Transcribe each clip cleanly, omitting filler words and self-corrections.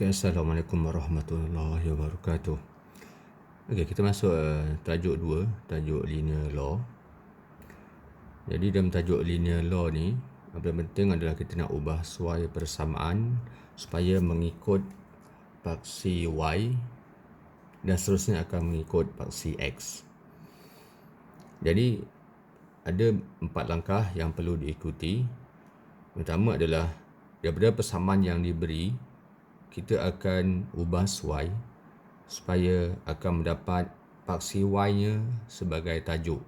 Okay, Assalamualaikum warahmatullahi wabarakatuh. Okay, kita masuk tajuk 2, tajuk linear law. Jadi dalam tajuk linear law ni, apa yang penting adalah kita nak ubah suai persamaan supaya mengikut paksi Y dan seterusnya akan mengikut paksi X. Jadi ada 4 langkah yang perlu diikuti. Pertama adalah daripada persamaan yang diberi, kita akan ubah Y supaya akan mendapat paksi Y-nya sebagai tajuk.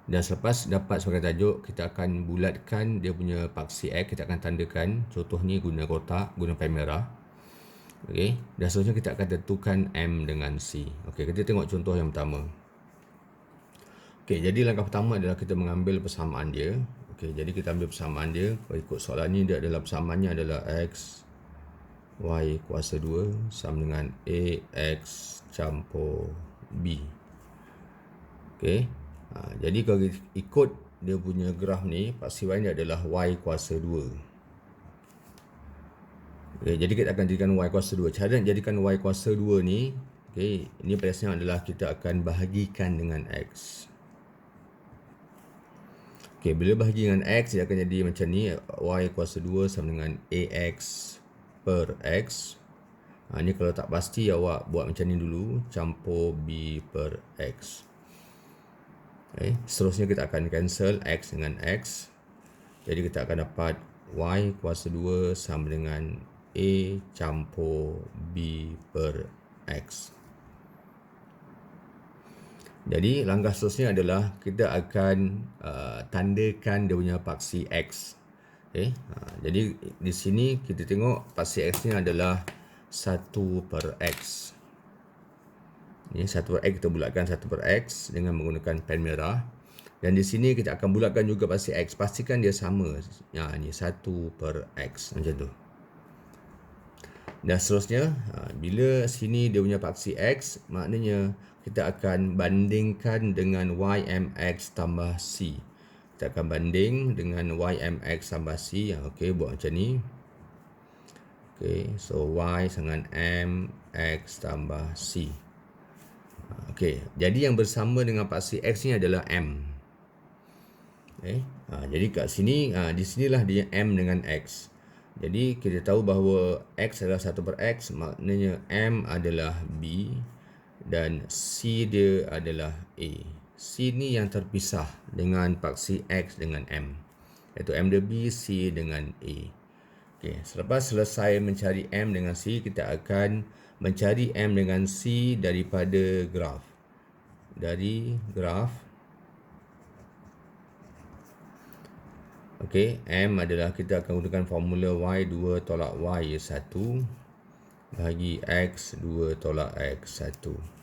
Dan selepas dapat sebagai tajuk, kita akan bulatkan dia punya paksi X, kita akan tandakan. Contoh ni guna kotak, guna pen merah. Okey, dan seterusnya kita akan tentukan M dengan C. Okey, kita tengok contoh yang pertama. Okey, jadi langkah pertama adalah kita mengambil persamaan dia. Okey, jadi kita ambil persamaan dia. Kalau ikut soalan ni, dia adalah persamaannya adalah X Y kuasa 2 sama dengan AX campur B. Okey. Jadi kalau ikut dia punya graf ni, paksi Y ni adalah Y kuasa 2. Okey, jadi kita akan jadikan Y kuasa 2. Cara nak jadikan Y kuasa 2 ni, okey, ini pada dasarnya adalah kita akan bahagikan dengan X. Okey, bila bahagi dengan X, dia akan jadi macam ni. Y kuasa 2 sama dengan AX per X. Ni kalau tak pasti, awak buat macam ni dulu. Campur B per X. Okay. Seterusnya kita akan cancel X dengan X. Jadi kita akan dapat Y kuasa 2 sama dengan A campur B per X. Jadi langkah seterusnya adalah kita akan tandakan dia punya paksi X. Okay. Jadi di sini kita tengok paksi X ni adalah 1 per X. Ini 1 per X, kita bulatkan 1 per X dengan menggunakan pen merah. Dan di sini kita akan bulatkan juga paksi X. Pastikan dia sama. Ini 1 per X. Macam tu. Dan seterusnya, bila sini dia punya paksi X, maknanya kita akan bandingkan dengan YMX tambah C. Kita akan banding dengan YMX tambah C. Okey, buat macam ni. Okey, so Y dengan MX tambah C. Okey, jadi yang bersama dengan paksi X ni adalah M. Okay. Jadi kat sini, di sinilah dia M dengan X. Jadi kita tahu bahawa X adalah 1 per X, maknanya M adalah B dan C dia adalah A. C ni yang terpisah dengan paksi X dengan M, iaitu M dia B, C dengan A. Okay. Selepas selesai mencari M dengan C, kita akan mencari M dengan C daripada graf. Dari graf. Okey, M adalah kita akan gunakan formula Y2 tolak Y1 bahagi X 2 tolak X1.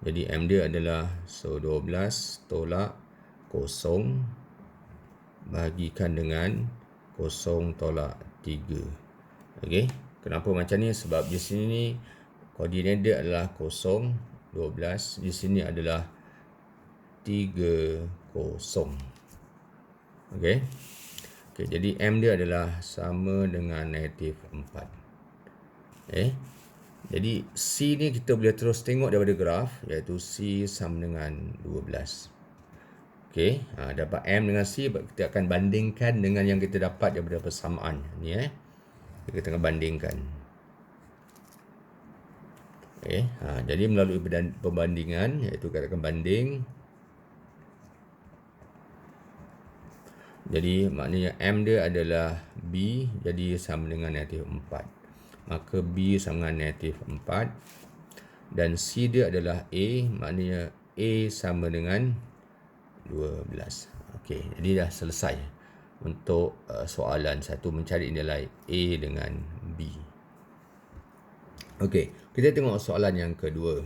Jadi M dia adalah 12 tolak 0 bahagikan dengan 0 tolak 3. Okey, kenapa macam ni? Sebab di sini ni koordinat dia adalah 0, 12. Di sini adalah 3, 0. Okey. Okey, jadi M dia adalah sama dengan negatif 4. Okey. Jadi C ni kita boleh terus tengok daripada graf, iaitu C sama dengan 12. Okey, dapat M dengan C, kita akan bandingkan dengan yang kita dapat daripada persamaan ni. Kita akan bandingkan. Okey, jadi melalui perbandingan, iaitu kita akan banding. Jadi maknanya M dia adalah B, jadi sama dengan negatif 4. Maka B sama dengan negatif 4. Dan C dia adalah A, maknanya A sama dengan 12. Okey, jadi dah selesai untuk soalan 1, mencari nilai A dengan B. Okey, kita tengok soalan yang kedua.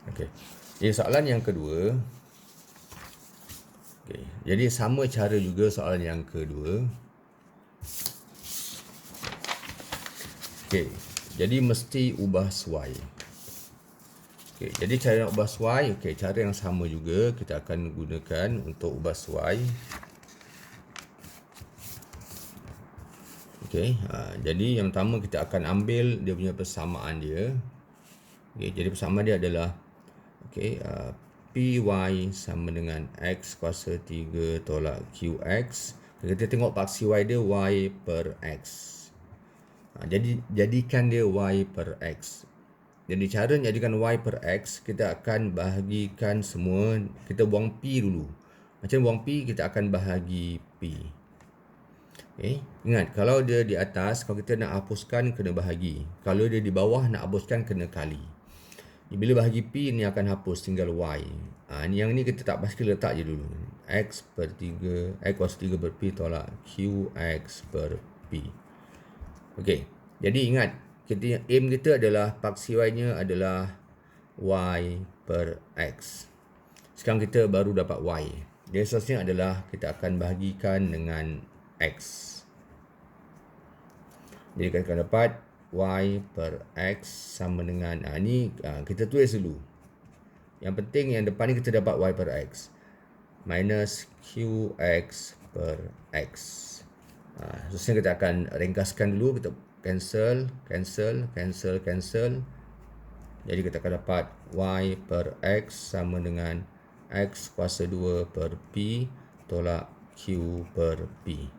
Okey, jadi soalan yang kedua. Okay. Jadi sama cara juga soalan yang kedua. Okey, jadi mesti ubah Y. Okey, jadi cara nak ubah Y, okey, cara yang sama juga kita akan gunakan untuk ubah Y. Okey, jadi yang pertama kita akan ambil dia punya persamaan dia. Okey, jadi persamaan dia adalah PY sama dengan X kuasa 3 tolak QX. Kita tengok paksi Y dia Y per X. Jadi jadikan dia Y per X. Jadi cara jadikan Y per X, kita akan bahagikan semua, kita buang P dulu. Macam buang P, kita akan bahagi P. Ingat, kalau dia di atas, kalau kita nak hapuskan, kena bahagi. Kalau dia di bawah, nak hapuskan, kena kali. Bila bahagi P, ni akan hapus, tinggal Y. Yang ni kita tak pasti letak je dulu. X per 3, X kuasa 3 per P tolak QX per P. Okey, jadi ingat, aim kita adalah paksi Y nya adalah Y per X. Sekarang kita baru dapat Y. Dia seterusnya adalah kita akan bahagikan dengan X. Jadi kita akan dapat Y per X sama dengan, kita tulis dulu. Yang penting yang depan ni kita dapat Y per X. Minus QX per X. Seterusnya kita akan ringkaskan dulu. Kita cancel. Jadi kita akan dapat Y per X sama dengan X kuasa 2 per P tolak Q per P.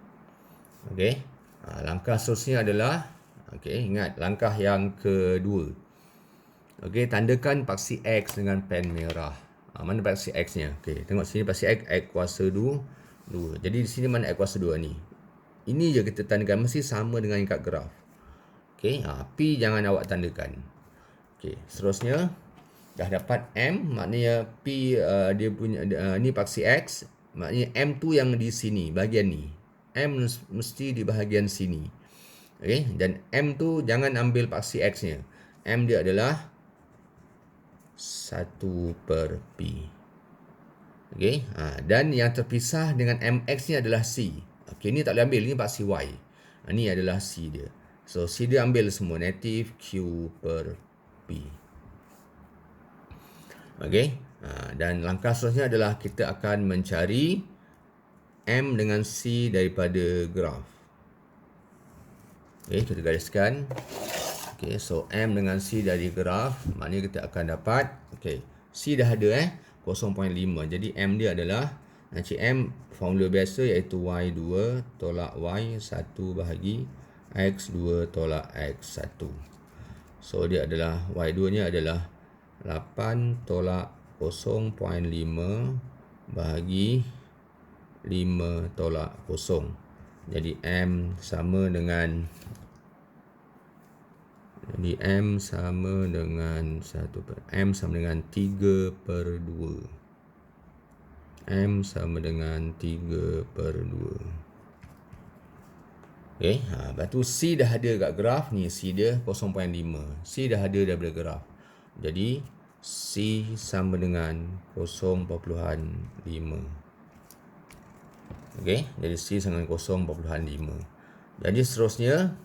Okey. Langkah seterusnya adalah, ingat langkah yang kedua. Okey, tandakan paksi X dengan pen merah. Mana paksi X-nya? Okey, tengok sini paksi X kuasa 2. Jadi di sini mana X kuasa 2 ni? Ini je kita tandakan, mesti sama dengan kat graf. Okey, P jangan awak tandakan. Okey, seterusnya dah dapat M, maknanya P dia punya ni paksi X, maknanya M tu yang di sini, bahagian ni. M mesti di bahagian sini. Okey, dan M tu jangan ambil paksi X-nya. M dia adalah 1 per P. Okey, dan yang terpisah dengan MX ni adalah C. Okey, ni tak boleh ambil, ni paksi Y. Ni adalah C dia. So, C dia ambil semua, negatif Q per P. Okey, dan langkah seterusnya adalah kita akan mencari M dengan C daripada graf. Okey, kita gariskan. Okey, so M dengan C dari graf, maknanya kita akan dapat, C dah ada 0.5. Jadi M dia adalah, M formula biasa iaitu Y2 tolak Y1 bahagi X2 tolak X1. So dia adalah, Y2 nya adalah 8 tolak 0.5 bahagi 5 tolak 0. Jadi M sama dengan, M sama dengan 3 per 2. M sama dengan 3 per 2. Okey, lepas tu C dah ada kat graf ni, C dia 0.5. C dah ada daripada graf. Jadi C sama dengan 0.5. Okey, jadi C sama dengan 0.5. Jadi seterusnya,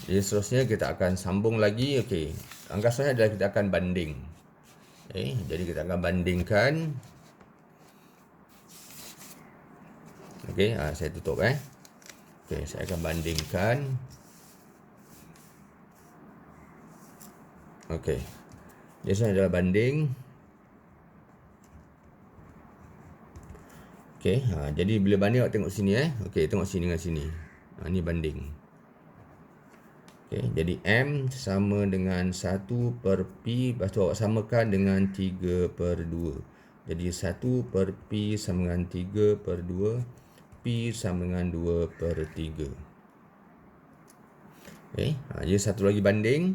jadi seterusnya kita akan sambung lagi. Langkah seterusnya adalah kita akan banding. Jadi kita akan bandingkan. Saya tutup saya akan bandingkan. Jadi seterusnya adalah banding. Jadi bila banding awak tengok sini tengok sini dengan sini. Ni banding. Jadi M sama dengan 1 per P, lepas tu awak samakan dengan 3 per 2. Jadi 1 per P sama dengan 3 per 2, P sama dengan 2 per 3. Jadi satu lagi banding,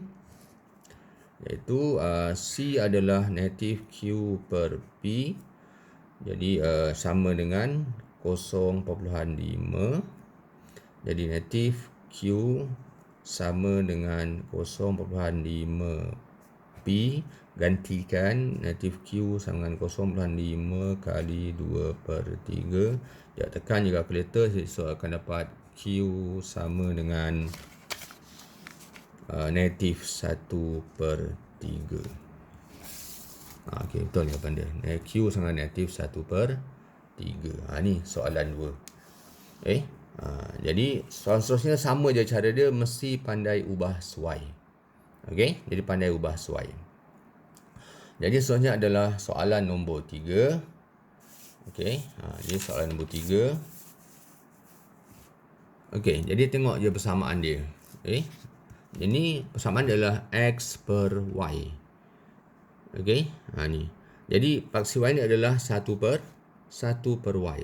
iaitu C adalah negatif Q per P. Jadi sama dengan 0.5. Jadi negatif Q sama dengan 0.5 P. Gantikan negatif Q sama dengan 0.5 kali 2 per 3. Tekan je kalkulator, so akan dapat Q sama dengan negatif 1 per 3. Okey, betul jawapan dia. Q sama negatif 1/3. Ni soalan 2. Jadi soalan seterusnya sama je cara dia, mesti pandai ubah suai. Okey, jadi pandai ubah suai. Jadi seterusnya adalah soalan nombor 3. Okey, jadi soalan nombor 3. Okey, jadi tengok je persamaan dia. Ini persamaan adalah X per Y. Okey, ni. Jadi paksi Y ni adalah 1 per Y.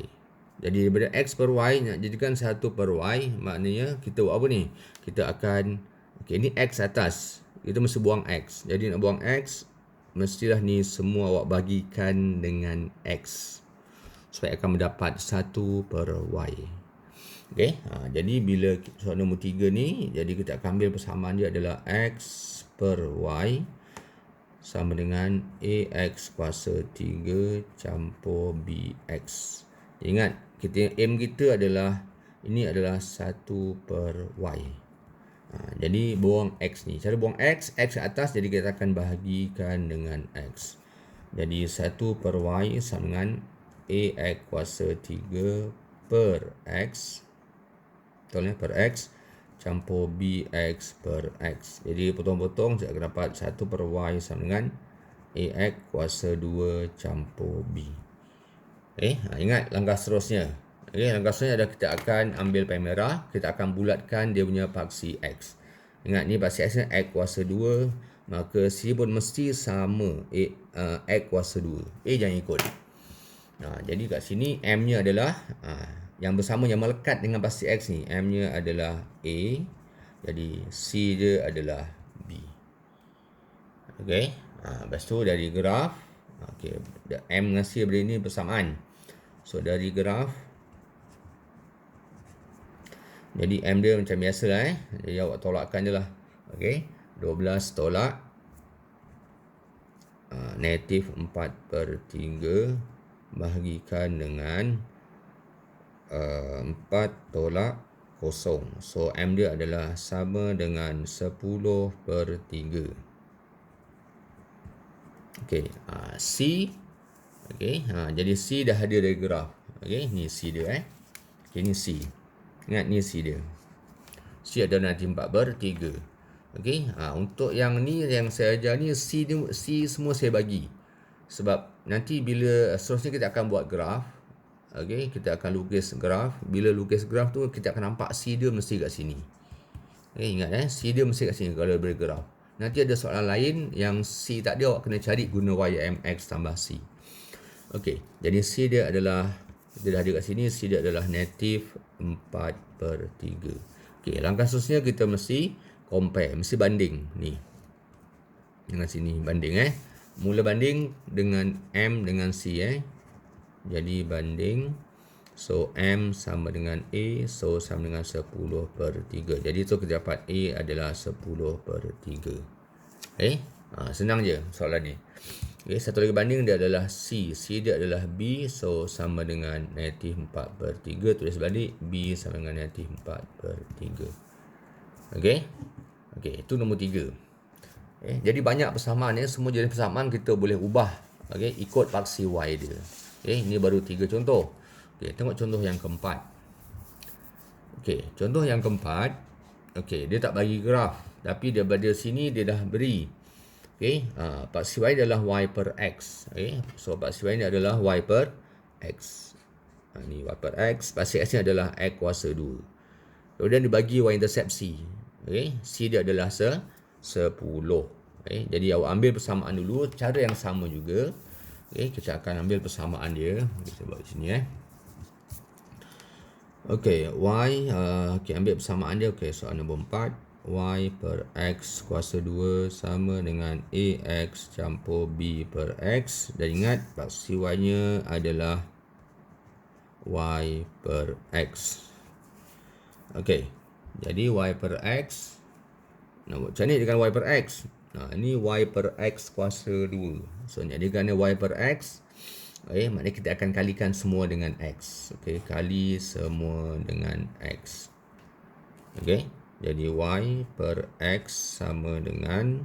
Jadi daripada X per Y nak jadikan 1 per Y, maknanya kita buat apa ni? Kita akan, ni X atas. Kita mesti buang X. Jadi nak buang X, mestilah ni semua awak bagikan dengan X. Supaya akan mendapat 1 per Y. Okey, jadi bila soalan nombor 3 ni, jadi kita akan ambil persamaan dia adalah X per Y sama dengan AX kuasa 3 campur BX. Ingat, aim kita adalah, ini adalah 1 per Y. Jadi buang X ni. Cara buang X atas, jadi kita akan bahagikan dengan X. Jadi 1 per Y sama dengan AX kuasa 3 per X. Betul ya, per X campur BX per X. Jadi potong-potong saya akan dapat 1 per Y sama dengan AX kuasa 2 campur B. Ingat langkah seterusnya. Langkah seterusnya adalah kita akan ambil pen merah, kita akan bulatkan dia punya paksi X. Ingat ni paksi X ni X kuasa 2, maka C pun mesti sama X kuasa 2. Jangan ikut. Jadi kat sini M-nya adalah yang bersama yang melekat dengan paksi X ni, M-nya adalah A. Jadi C dia adalah B. Okey. Lepas tu dari graf, M dengan C benda ni bersamaan. So dari graf, jadi M dia macam biasa lah. Jadi awak tolakkan je lah. Okey. 12 tolak negatif 4/3 bahagikan dengan 4 tolak 0. So M dia adalah sama dengan 10/3. Okey, C. Okey, jadi C dah ada dari graf. Okey, ni C dia Okey, ni C. Ingat ni C dia. C adalah nanti 4/3. Okey, untuk yang ni yang saya ajar ni, C semua saya bagi. Sebab nanti bila seterusnya kita akan buat graf. Okey, kita akan lukis graf. Bila lukis graf tu, kita akan nampak C dia mesti kat sini. Ingat C dia mesti kat sini kalau dari graf. Nanti ada soalan lain yang C tak ada, awak kena cari guna YMX tambah C. Okey, jadi C dia adalah, dia dah ada kat sini, C dia adalah negatif 4/3. Okey, langkah seterusnya kita mesti compare, mesti banding ni. Dengan sini banding Mula banding dengan M dengan C Jadi banding. So M sama dengan A, so sama dengan 10/3. Jadi tu kita dapat A adalah 10/3. Senang je soalan ni. Satu lagi banding dia adalah C. C dia adalah B, so sama dengan negatif 4/3. Tulis balik, B sama dengan negatif 4/3. Okey, itu nombor 3. Jadi banyak persamaan semua jenis persamaan kita boleh ubah ikut paksi Y dia. Ini baru 3 contoh. Tengok contoh yang keempat. Contoh yang keempat. Dia tak bagi graf, tapi daripada sini dia dah beri. Paksi Y adalah Y per X. So paksi Y ni adalah Y per X. Ni Y per X. Paksi X ni adalah X kuasa 2. Kemudian dibagi Y intercept C. C dia adalah 10. Jadi awak ambil persamaan dulu, cara yang sama juga. Kita akan ambil persamaan dia. Kita buat di sini Y, ambil persamaan dia. Soalan nombor 4. Y per X kuasa 2 sama dengan AX campur B per X. Dan ingat, paksi Y nya adalah Y per X. Jadi Y per X. Nak buat macam ni dengan Y per X. Ini Y per X kuasa 2. So jadikan Y per X. Maknanya kita akan kalikan semua dengan X. Kali semua dengan X. Jadi Y per X sama dengan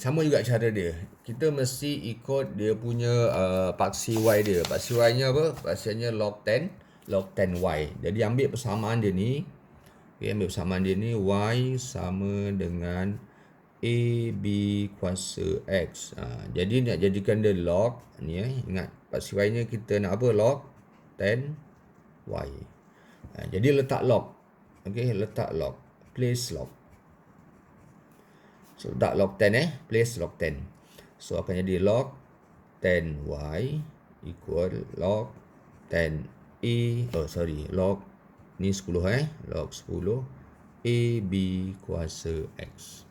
sama juga cara dia. Kita mesti ikut dia punya paksi Y dia. Paksi Y-nya apa? Paksinya log 10Y. Jadi ambil persamaan dia ni. Okay, ambil persamaan dia ni. Y sama dengan AB kuasa X. Jadi nak jadikan dia log. Ni ingat paksi Y-nya kita nak apa? Log 10Y. Jadi letak log. Okay, letak log. Place log. So, letak log 10 place log 10. So, akan jadi log 10y equal log 10a, log ni 10 log 10 AB kuasa X.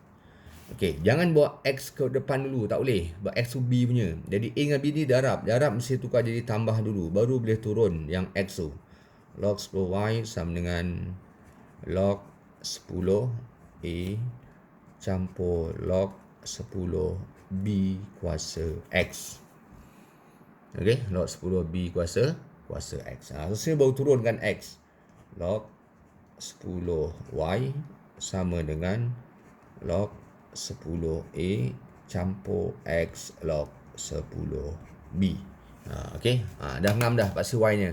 Okey, jangan bawa X ke depan dulu, tak boleh. Bawa X tu B punya. Jadi A dengan B ni darab. Darab mesti tukar jadi tambah dulu, baru boleh turun yang X tu. Log 10y sama dengan log 10a campur log 10b kuasa X. Okey, log 10b kuasa X. So, saya baru turunkan X. Log 10y sama dengan log 10a campur X log 10b. Okey, dah ngam dah paksi Y-nya.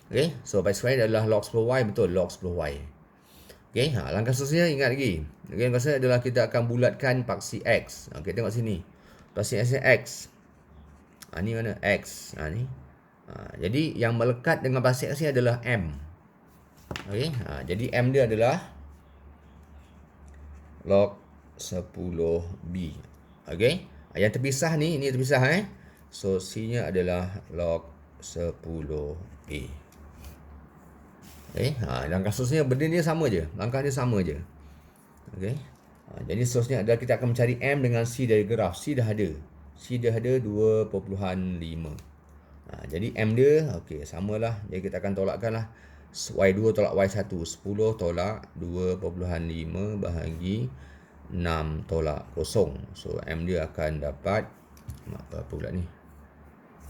Okey, so paksi Y adalah log 10y, betul, log 10y. Okey, langkah seterusnya ingat lagi. Okey, langkah seterusnya adalah kita akan bulatkan paksi X. Okey, tengok sini. Paksi X. Ni mana? X. Ni. Jadi yang melekat dengan paksi X ni adalah M. Okey, jadi M dia adalah log 10B. Okey, yang terpisah ni, ini terpisah So C-nya adalah log 10A. Okay. Langkah seterusnya benda ni sama je. Langkah dia sama je. Okay. Jadi seterusnya adalah kita akan mencari M dengan C dari graf. C dah ada. C dah ada 2.5. Jadi M dia, okay, samalah. Jadi kita akan tolakkan lah. Y2 tolak Y1. 10 tolak 2.5 bahagi 6 tolak 0. So M dia akan dapat, apa pula ni?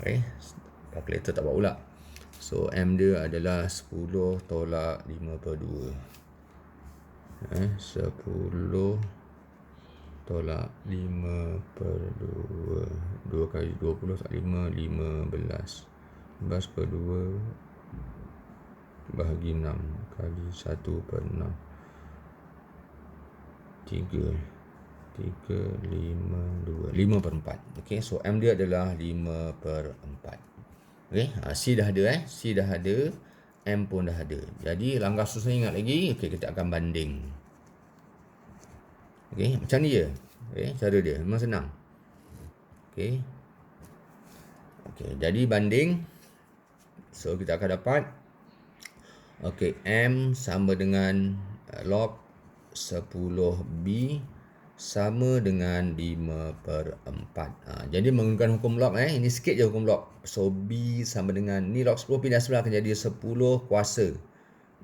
Okay. Kalkulator tak buat pula. So, M dia adalah 10 tolak 5/2. 10 tolak 5/2. 2 kali 20 tak 5, 15. 15/2 bahagi 6 kali 1/6. 5/4. Okay, so M dia adalah 5/4. Okey, C dah ada C dah ada, M pun dah ada. Jadi langkah seterusnya ingat lagi, okey, kita akan banding. Okey, macam ni je. Okey, cara dia memang senang. Okey. Okey, jadi banding. So kita akan dapat okey, M sama dengan log 10B sama dengan 5/4. Jadi menggunakan hukum log ini sikit je hukum log. So B sama dengan ni log 10 pindah sebelah akan jadi 10 kuasa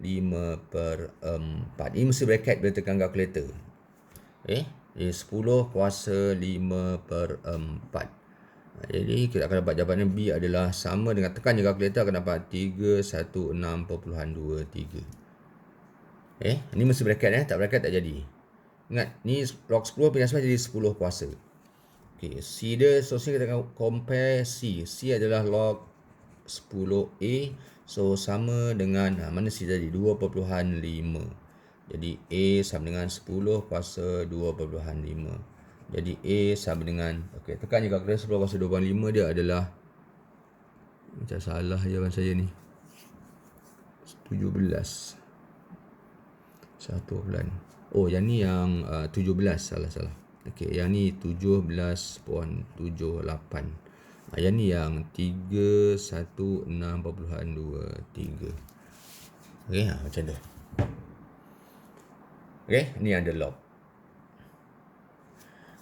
5/4. Ini mesti bracket bila tekan kalkulator. Okey, jadi 10 kuasa 5/4. Jadi kita akan dapat jawapannya B adalah sama dengan, tekan je kalkulator akan dapat 316.23. Ini mesti bracket tak bracket tak jadi. Ingat, ni log 10 pindah 9 jadi 10 kuasa. Okey, C dia, so kita akan compare C. C adalah log 10A. So, sama dengan, mana C tadi? 2.5. Jadi, A sama dengan 10 kuasa 2.5. Jadi, A sama dengan, okey, tekan je kalkulator 10 kuasa 2.5 dia adalah, macam salah jawapan saya ni. 17. 1 bulan. Oh, yang ni yang 17. Salah. Okey, yang ni 17.78. Yang ni yang 316.23. Okey, macam tu. Okey, ni yang ada log.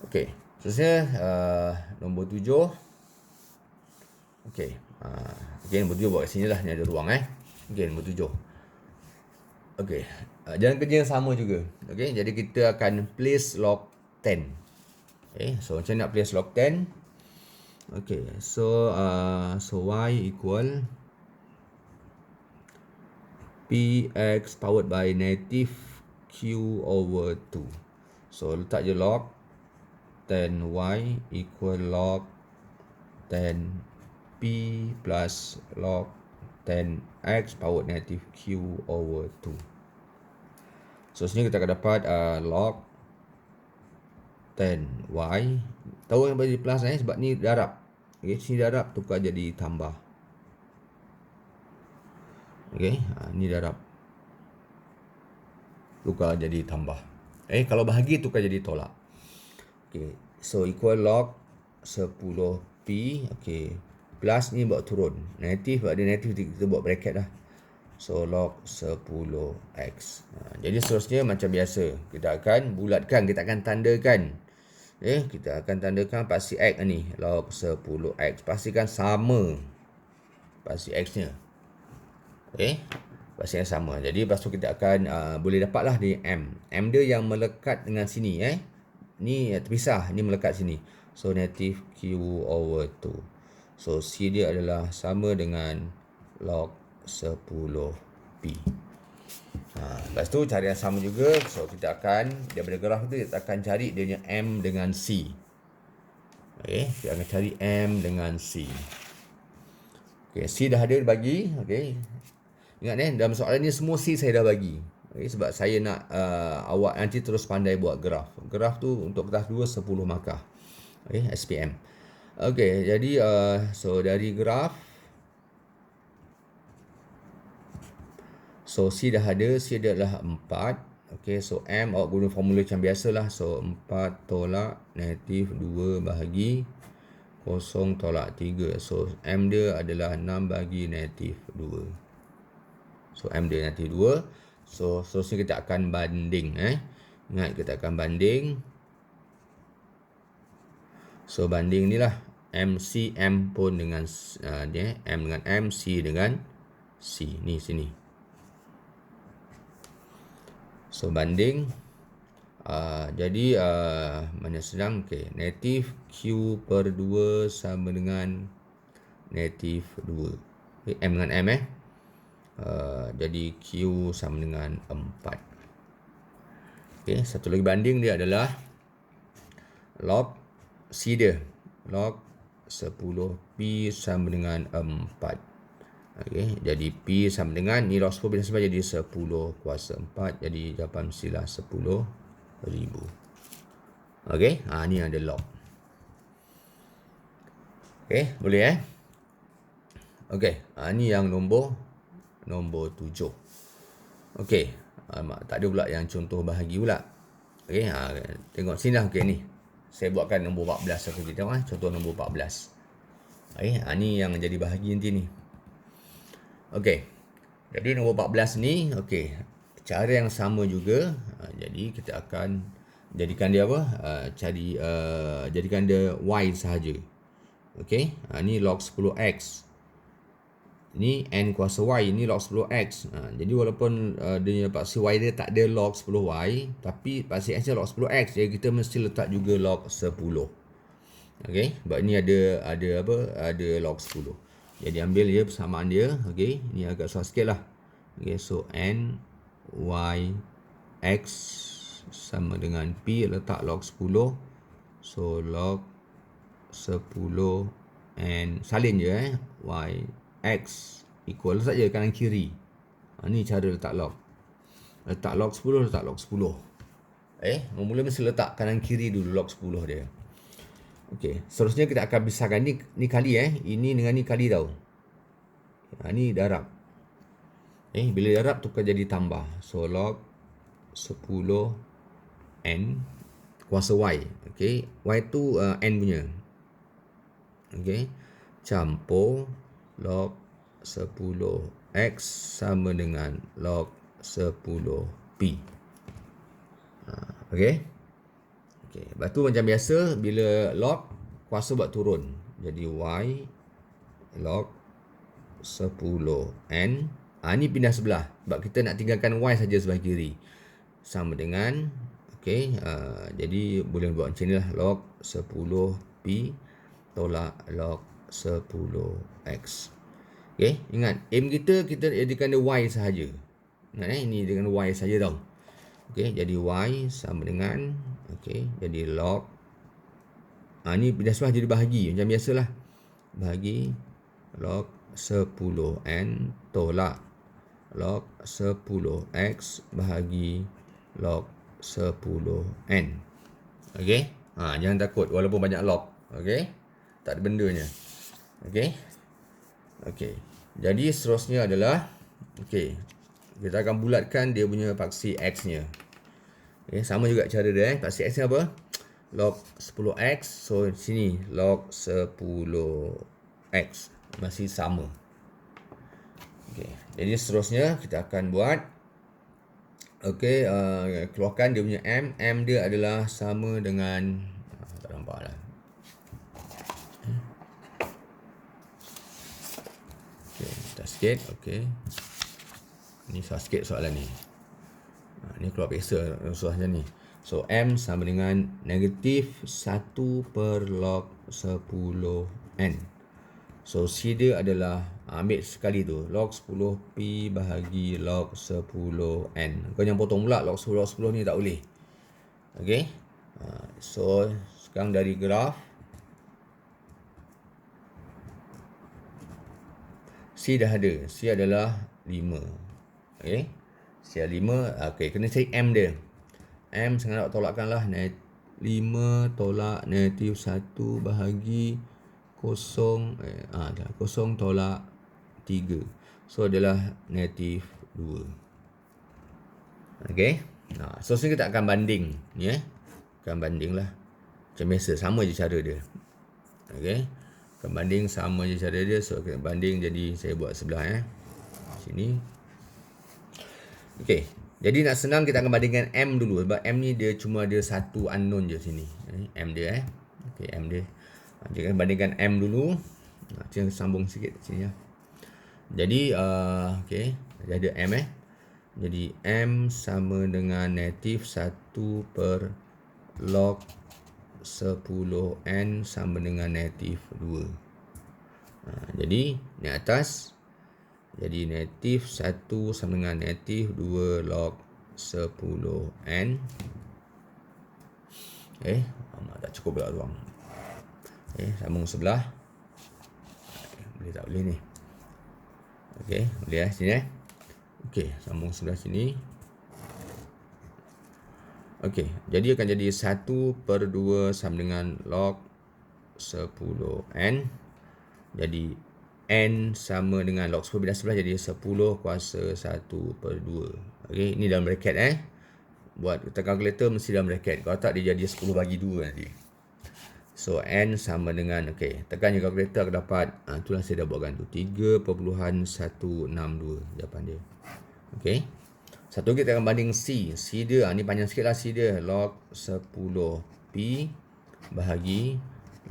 Okey, seterusnya nombor 7. Okey, nombor 7 buat kat sini lah. Ni ada ruang Okey, nombor 7. Okey, jalan kerja yang sama juga. Okey, jadi kita akan place log 10. Okey, so macam nak place log 10? Okey, so Y equal Px powered by negative Q over 2. So letak je log tan y equal log tan p plus log tan x power negative q over 2. So sini kita akan dapat log tan y. Tahu yang bagi plus sebab ni darab. Okey, sini darab tukar jadi tambah. Okey, ni darab. Tukar jadi tambah. Kalau bahagi tukar jadi tolak. Okey, so equal log 10p. Okey, plus ni buat turun. Negatif, buat dia negatif kita buat bracket lah. So log 10x. Jadi seterusnya macam biasa. Kita akan bulatkan, kita akan tandakan. Kita akan tandakan pasti x ni. Log 10x. Pastikan sama pasti x-nya. Pastikan sama. Jadi lepas tu kita akan boleh dapatlah ni m. M dia yang melekat dengan sini. Ni terpisah. Ni melekat sini. So negative q over 2. So c dia adalah sama dengan log 10p. Lepas tu cari yang sama juga. So kita akan daripada graf tu kita akan cari dia punya m dengan c. Kita akan cari m dengan c. C dah ada bagi. Ingat dalam soalan ni semua c saya dah bagi. Sebab saya nak awak nanti terus pandai buat graf. Graf tu untuk kelas 2 10 markah. SPM. Jadi so dari graf, so C dah ada, C dia adalah 4. So M awak guna formula macam biasalah. So 4 tolak negatif 2 bahagi 0 tolak 3. So M dia adalah 6 bahagi negatif 2. So M dia negatif 2. So seterusnya kita akan banding. Ingat kita akan banding. So banding ni lah. MC, M pun dengan dia. M dengan M, C dengan C. Ni sini. So banding. Jadi mana senang. Negatif Q per 2 sama dengan negatif 2. M dengan M jadi Q sama dengan 4. Satu lagi banding dia adalah log C dia. Log 10P sama dengan 4. Jadi P sama dengan, ni log 10 bila sama jadi 10 kuasa 4. Jadi jawapan mestilah 10,000. Ni ada log. Boleh ni yang nombor 7. Tak ada pula yang contoh bahagi pula. Tengok sini lah. Ni saya buatkan nombor 14 kita tengok contoh nombor 14. Ni yang jadi bahagi nanti ni. Jadi nombor 14 ni cara yang sama juga. Jadi kita akan jadikan dia apa? Jadikan dia y sahaja. Ni log 10x. Ni n kuasa y, ni log 10x. Jadi walaupun dia paksi y dia tak ada log 10y, tapi paksi x dia log 10x. Jadi kita mesti letak juga log 10. Sebab ni ada apa? Ada log 10. Jadi ambil dia persamaan dia. Ni agak susah sikit lah. So n y x sama dengan p, letak log 10. So log 10 n salin je y x equal saja kanan kiri. Ni cara letak log. Letak log 10, letak log 10. Mula mesti letak kanan kiri dulu log 10 dia. Seterusnya kita akan pisahkan ni kali ini dengan ni kali tau. Ni darab. Bila darab tukar jadi tambah. So log 10 n kuasa y. Y tu n punya. Campur log 10x sama dengan log 10p. Lepas tu macam biasa, bila log, kuasa buat turun. Jadi y log 10n. Ni pindah sebelah. Sebab kita nak tinggalkan y saja sebelah kiri. Sama dengan, jadi boleh buat macam ni lah. Log 10p tolak log 10x. Ingat, aim kita jadikan dia y sahaja. Ingat ini dengan y sahaja tau. Jadi y sama dengan, jadi log Ni bidah sebelah jadi bahagi macam biasalah. Bahagi log 10n tolak log 10x bahagi log 10n. Okey. Jangan takut walaupun banyak log. Okey. Tak ada bendanya. Okey. Okey. Jadi seterusnya adalah okey. Kita akan bulatkan dia punya paksi x-nya. Okey, sama juga cara dia. Paksi x ni apa? Log 10x. So sini log 10x masih sama. Okey. Jadi seterusnya kita akan buat okey, keluarkan dia punya m. M dia adalah sama dengan tak nampak lah. Okey, minta sikit. Okey. Ni susah sikit soalan ni. Ni keluar biasa susah macam ni. So m sama dengan negatif 1 per log 10n. So C dia adalah ambil sekali tu log 10p bahagi log 10n. Kau jangan potong pula log 10 ni tak boleh. Okey. So sekarang dari graf C dah ada. C adalah 5. Okey. C adalah 5. Okey, kena cari M dia. M sengaja tolakkanlah 5 tolak negatif 1 bahagi 0 tolak 3. So adalah negatif 2. Okey. So sini kita akan banding. Ni akan banding lah. Macam biasa, sama je cara dia. Okey. Akan banding sama je cara dia. So kita banding, jadi saya buat sebelah sini. Okey. Jadi nak senang kita akan bandingkan M dulu. Sebab M ni dia cuma ada satu unknown je sini. M dia Okey, M dia. Kita bandingkan M dulu. Kita sambung sikit sini . Jadi okey, ada M Jadi M sama dengan negatif 1 per log 10n sama dengan negatif 2. Jadi ni atas. Jadi negatif 1 sama dengan negatif 2 log 10n. Tak cukup pula ruang. Sambung sebelah. Boleh tak boleh ni? Okey, boleh sini Okey, sambung sebelah sini. Okey, jadi akan jadi 1 per 2 sama dengan log 10n. Jadi n sama dengan log 10 bidah sebelah, jadi 10 kuasa 1 per 2. Okey, ini dalam bracket Buat tekan kalkulator mesti dalam bracket. Kalau tak dia jadi 10 bagi 2 nanti. So n sama dengan, okey, tekan je kalkulator akan dapat, itulah saya dah buatkan tu, 3.162 jawapan dia. Okey. Satu lagi kita akan banding C. C dia, ni panjang sikit lah C dia. Log 10p bahagi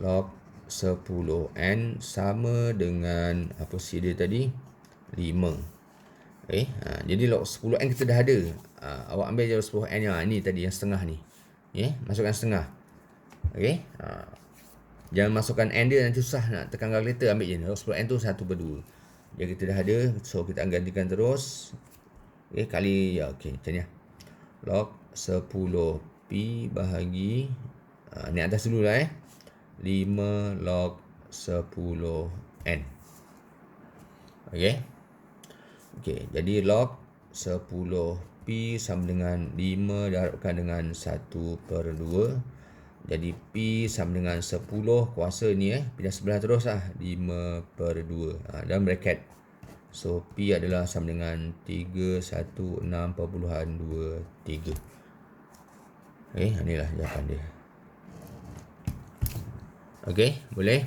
log 10n sama dengan, apa C dia tadi? 5. Okey. Jadi log 10n kita dah ada. Awak ambil je 10n yang ni tadi, yang setengah ni. Masukkan setengah. Okey. Jangan masukkan n dia, nanti susah nak tekan kalkulator. Ambil je log 10n tu 1 per 2. Jadi kita dah ada. So kita akan gantikan terus. Okey, kali okey macam ni. Log 10p bahagi ni atas dulu lah 5 log 10n. Okey. Okey, jadi log 10p sama dengan 5 diharapkan dengan 1 per 2. Jadi P sama dengan 10 kuasa ni pindah sebelah terus lah, 5 per 2 dalam bracket. So P adalah sama dengan 316.23. Inilah jawapan dia. Okey, boleh?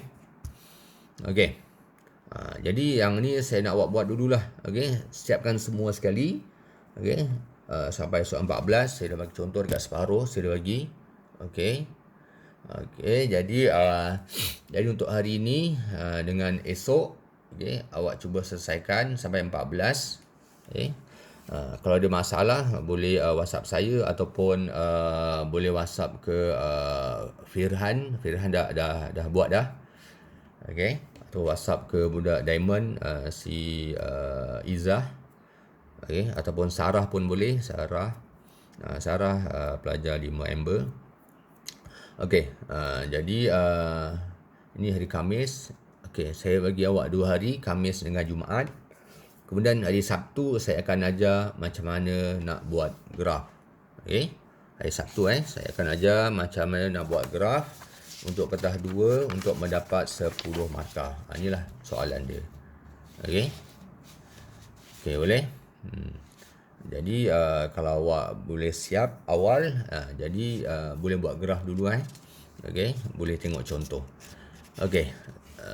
Okey. Jadi yang ni saya nak buat dululah. Okey, siapkan semua sekali. Okey. Sampai soal 14 saya dah bagi contoh dekat separuh saya dah bagi. Okey. Okey, jadi untuk hari ini dengan esok, okey, awak cuba selesaikan sampai 14. Okey. Kalau ada masalah boleh WhatsApp saya ataupun boleh WhatsApp ke Firhan. Firhan dah buat dah. Okey. Atau WhatsApp ke budak Diamond, si Izzah. Okey, ataupun Sarah pun boleh. Sarah pelajar 5 Amber. Okey, jadi ini hari Khamis. Okey, saya bagi awak 2 hari, Khamis dengan Jumaat. Kemudian hari Sabtu saya akan ajar macam mana nak buat graf. Okey. Hari Sabtu saya akan ajar macam mana nak buat graf untuk kertas 2 untuk mendapat 10 markah. Inilah soalan dia. Okey. Okey, boleh? Jadi kalau awak boleh siap awal, jadi boleh buat graf dulu Okey, boleh tengok contoh. Okey.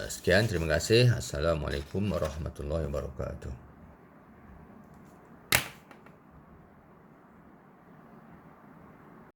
Sekian, terima kasih. Assalamualaikum warahmatullahi wabarakatuh.